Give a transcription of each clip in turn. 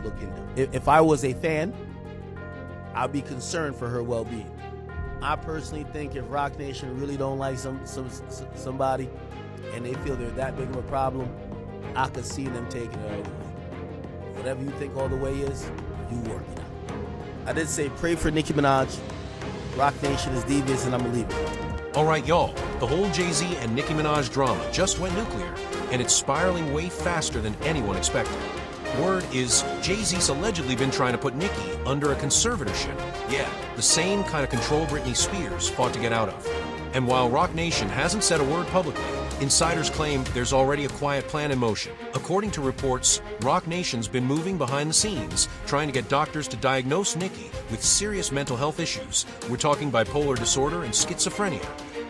look into. If I was a fan, I'd be concerned for her well-being. I personally think if Roc Nation really don't like somebody and they feel they're that big of a problem, I could see them taking it all the way. Whatever you think all the way is, you work it out. I did say pray for Nicki Minaj. Roc Nation is devious and I'm going to leave it. All right, y'all, the whole Jay-Z and Nicki Minaj drama just went nuclear, and it's spiraling way faster than anyone expected. Word is Jay-Z's allegedly been trying to put Nicki under a conservatorship. Yeah, the same kind of control Britney Spears fought to get out of. And while Roc Nation hasn't said a word publicly, insiders claim there's already a quiet plan in motion. According to reports, Roc Nation's been moving behind the scenes, trying to get doctors to diagnose Nicki with serious mental health issues. We're talking bipolar disorder and schizophrenia,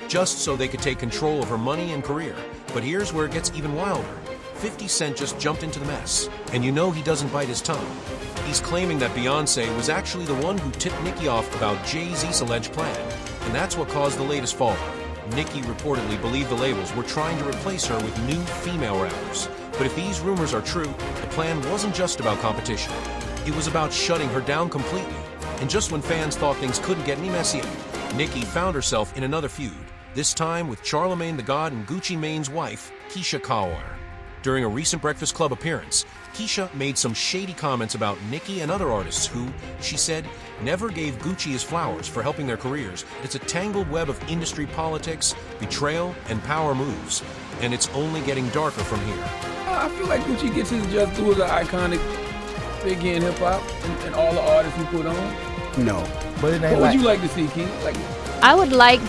just so they could take control of her money and career. But here's where it gets even wilder. 50 Cent just jumped into the mess, and you know he doesn't bite his tongue. He's claiming that Beyoncé was actually the one who tipped Nicki off about Jay-Z's alleged plan, and that's what caused the latest fallout. Nicki reportedly believed the labels were trying to replace her with new female rappers. But if these rumors are true, the plan wasn't just about competition. It was about shutting her down completely. And just when fans thought things couldn't get any messier, Nicki found herself in another feud, this time with Charlamagne the God and Gucci Mane's wife, Keisha Cole. During a recent Breakfast Club appearance, Keisha made some shady comments about Nicki and other artists who, she said, never gave Gucci his flowers for helping their careers. It's a tangled web of industry politics, betrayal, and power moves. And it's only getting darker from here. I feel like Gucci gets his just due as an iconic figure in hip-hop and all the artists he put on. No. But what would you like to see, King? I would like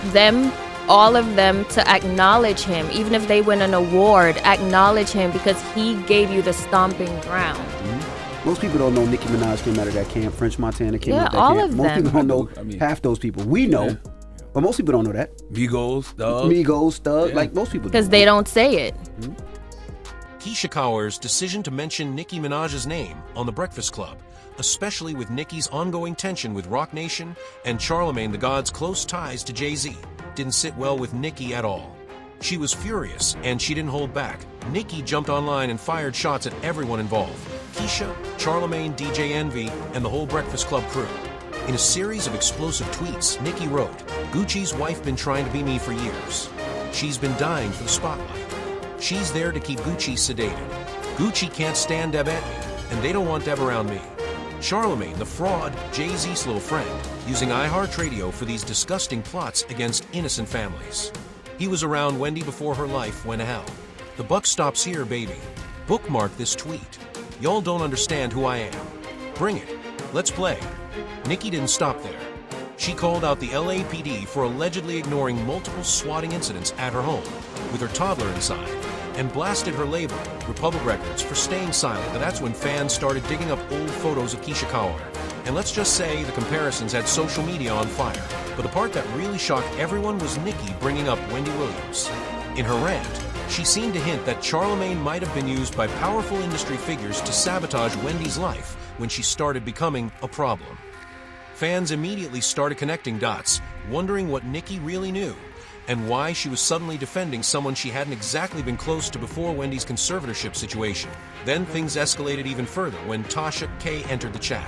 all of them to acknowledge him, even if they win an award, acknowledge him because he gave you the stomping ground. Mm-hmm. Most people don't know Nicki Minaj came out of that camp. French Montana came out of that all camp. of Most them. people don't know half those people. We know, but most people don't know that. Migos, Thug. Like most people because they don't say it. Mm-hmm. Keisha Cole's decision to mention Nicki Minaj's name on The Breakfast Club, especially with Nicki's ongoing tension with Roc Nation and Charlamagne the God's close ties to Jay-Z, didn't sit well with Nicki at all. She was furious, and she didn't hold back. Nicki jumped online and fired shots at everyone involved: Keisha, Charlamagne, DJ Envy, and the whole Breakfast Club crew. In a series of explosive tweets, Nicki wrote, "Gucci's wife been trying to be me for years. She's been dying for the spotlight. She's there to keep Gucci sedated. Gucci can't stand Deb at me, and they don't want Deb around me. Charlamagne, the fraud, Jay-Z's little friend, using iHeartRadio for these disgusting plots against innocent families. He was around Wendy before her life went to hell. The buck stops here, baby. Bookmark this tweet. Y'all don't understand who I am. Bring it. Let's play." Nicki didn't stop there. She called out the LAPD for allegedly ignoring multiple swatting incidents at her home with her toddler inside, and blasted her label, Republic Records, for staying silent. But that's when fans started digging up old photos of Keisha Cole. And let's just say the comparisons had social media on fire. But the part that really shocked everyone was Nicki bringing up Wendy Williams. In her rant, she seemed to hint that Charlamagne might have been used by powerful industry figures to sabotage Wendy's life when she started becoming a problem. Fans immediately started connecting dots, wondering what Nicki really knew, and why she was suddenly defending someone she hadn't exactly been close to before Wendy's conservatorship situation. Then things escalated even further when Tasha K entered the chat.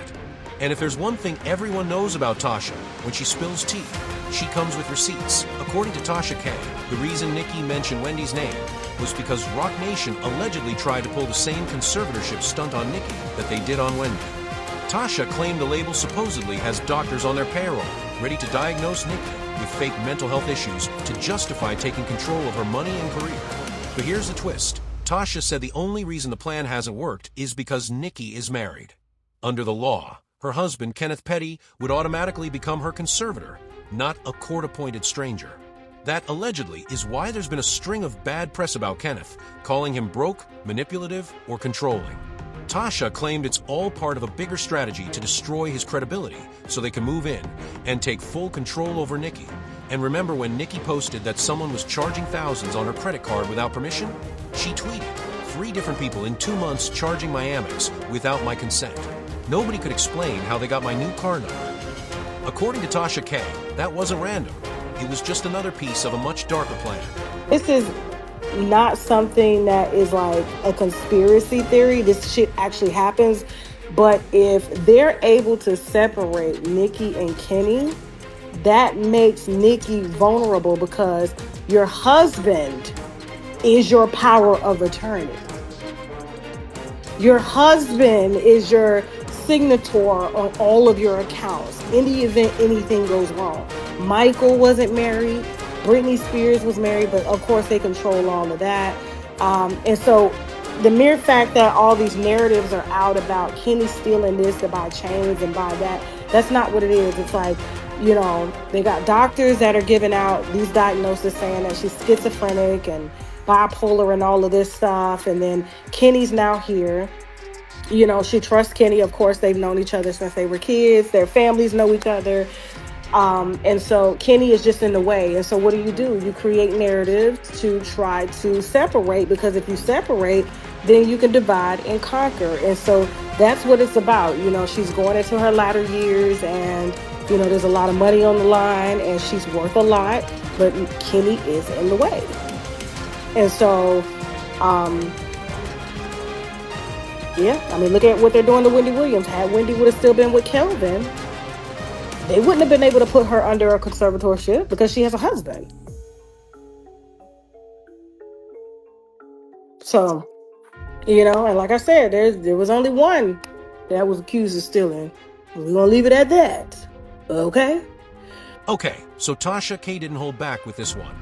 And if there's one thing everyone knows about Tasha, when she spills tea, she comes with receipts. According to Tasha K, the reason Nicki mentioned Wendy's name was because Roc Nation allegedly tried to pull the same conservatorship stunt on Nicki that they did on Wendy. Tasha claimed the label supposedly has doctors on their payroll, ready to diagnose Nicki with fake mental health issues to justify taking control of her money and career. But here's the twist. Tasha said the only reason the plan hasn't worked is because Nicki is married. Under the law, her husband, Kenneth Petty, would automatically become her conservator, not a court-appointed stranger. That allegedly is why there's been a string of bad press about Kenneth, calling him broke, manipulative, or controlling. Tasha claimed it's all part of a bigger strategy to destroy his credibility so they can move in and take full control over Nicki. And remember when Nicki posted that someone was charging thousands on her credit card without permission? She tweeted, 3 different people in 2 months charging my Amex without my consent. Nobody could explain how they got my new car number. According to Tasha K, that wasn't random. It was just another piece of a much darker plan. This is not something that is like a conspiracy theory. This shit actually happens. But if they're able to separate Nicki and Kenny, that makes Nicki vulnerable because your husband is your power of attorney. Your husband is your signator on all of your accounts in the event anything goes wrong. Michael wasn't married. Britney Spears was married, but of course they control all of that. And so the mere fact that all these narratives are out about Kenny stealing this to buy chains and buy that, that's not what it is. It's like, they got doctors that are giving out these diagnoses saying that she's schizophrenic and bipolar and all of this stuff. And then Kenny's now here. She trusts Kenny. Of course, they've known each other since they were kids. Their families know each other. And so Kenny is just in the way. And so what do? You create narratives to try to separate, because if you separate, then you can divide and conquer. And so that's what it's about. She's going into her latter years, and, there's a lot of money on the line, and she's worth a lot, but Kenny is in the way. And so, look at what they're doing to Wendy Williams. Had Wendy would have still been with Kelvin, they wouldn't have been able to put her under a conservatorship because she has a husband. So, and like I said, there was only one that was accused of stealing. We're going to leave it at that. Okay? Okay, so Tasha K didn't hold back with this one.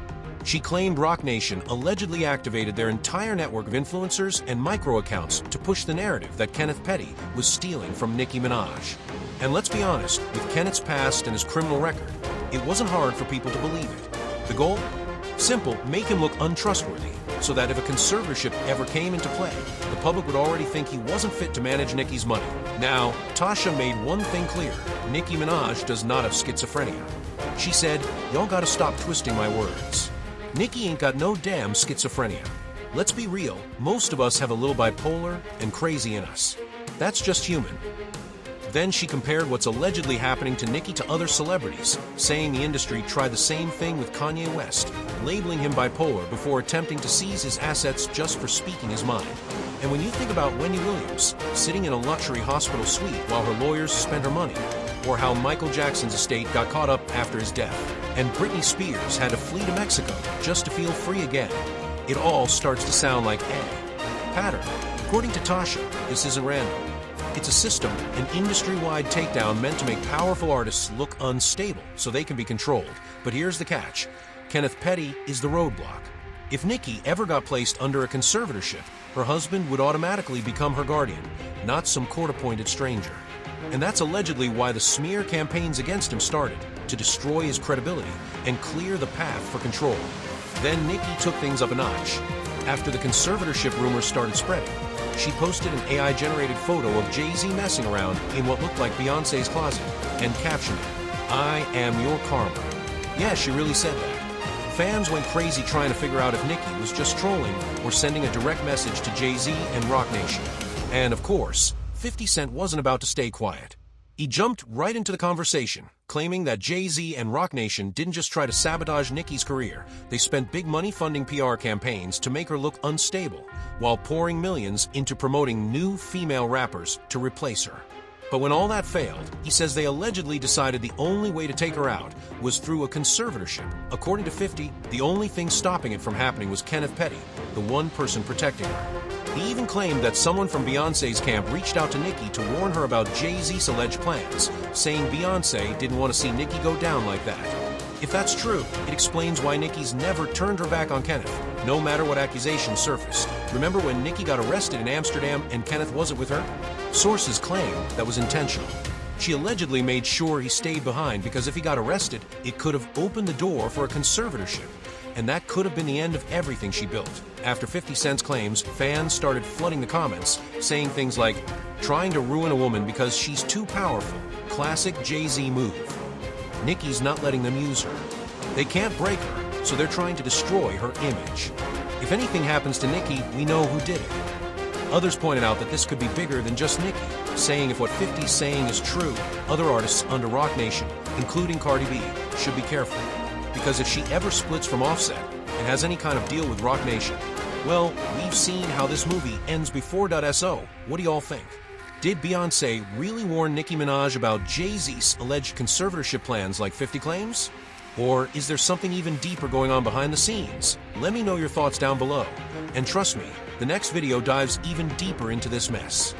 She claimed Roc Nation allegedly activated their entire network of influencers and micro accounts to push the narrative that Kenneth Petty was stealing from Nicki Minaj. And let's be honest, with Kenneth's past and his criminal record, it wasn't hard for people to believe it. The goal? Simple, make him look untrustworthy, so that if a conservatorship ever came into play, the public would already think he wasn't fit to manage Nicki's money. Now, Tasha made one thing clear: Nicki Minaj does not have schizophrenia. She said, "Y'all gotta stop twisting my words. Nicki ain't got no damn schizophrenia. Let's be real, most of us have a little bipolar and crazy in us. That's just human." Then she compared what's allegedly happening to Nicki to other celebrities, saying the industry tried the same thing with Kanye West, labeling him bipolar before attempting to seize his assets just for speaking his mind. And when you think about Wendy Williams sitting in a luxury hospital suite while her lawyers spent her money, or how Michael Jackson's estate got caught up after his death, and Britney Spears had to flee to Mexico just to feel free again, it all starts to sound like a pattern. According to Tasha, this isn't random. It's a system, an industry-wide takedown meant to make powerful artists look unstable so they can be controlled. But here's the catch: Kenneth Petty is the roadblock. If Nicki ever got placed under a conservatorship, her husband would automatically become her guardian, not some court-appointed stranger. And that's allegedly why the smear campaigns against him started, to destroy his credibility and clear the path for control. Then Nicki took things up a notch. After the conservatorship rumors started spreading, she posted an AI-generated photo of Jay-Z messing around in what looked like Beyoncé's closet and captioned it, "I am your karma." Yeah, she really said that. Fans went crazy trying to figure out if Nicki was just trolling or sending a direct message to Jay-Z and Roc Nation. And of course, 50 Cent wasn't about to stay quiet. He jumped right into the conversation, claiming that Jay-Z and Roc Nation didn't just try to sabotage Nicki's career, they spent big money funding PR campaigns to make her look unstable, while pouring millions into promoting new female rappers to replace her. But when all that failed, he says they allegedly decided the only way to take her out was through a conservatorship. According to 50, the only thing stopping it from happening was Kenneth Petty, the one person protecting her. He even claimed that someone from Beyoncé's camp reached out to Nicki to warn her about Jay-Z's alleged plans, saying Beyoncé didn't want to see Nicki go down like that. If that's true, it explains why Nicki's never turned her back on Kenneth, no matter what accusations surfaced. Remember when Nicki got arrested in Amsterdam and Kenneth wasn't with her? Sources claim that was intentional. She allegedly made sure he stayed behind because if he got arrested, it could have opened the door for a conservatorship. And that could have been the end of everything she built. After 50 Cent's claims, fans started flooding the comments, saying things like, "Trying to ruin a woman because she's too powerful. Classic Jay-Z move. Nicki's not letting them use her. They can't break her, so they're trying to destroy her image. If anything happens to Nicki, we know who did it." Others pointed out that this could be bigger than just Nicki, saying if what 50's saying is true, other artists under Roc Nation, including Cardi B, should be careful. Because if she ever splits from Offset and has any kind of deal with Roc Nation, well, we've seen how this movie ends before .so. What do y'all think? Did Beyoncé really warn Nicki Minaj about Jay-Z's alleged conservatorship plans like 50 claims? Or is there something even deeper going on behind the scenes? Let me know your thoughts down below. And trust me, the next video dives even deeper into this mess.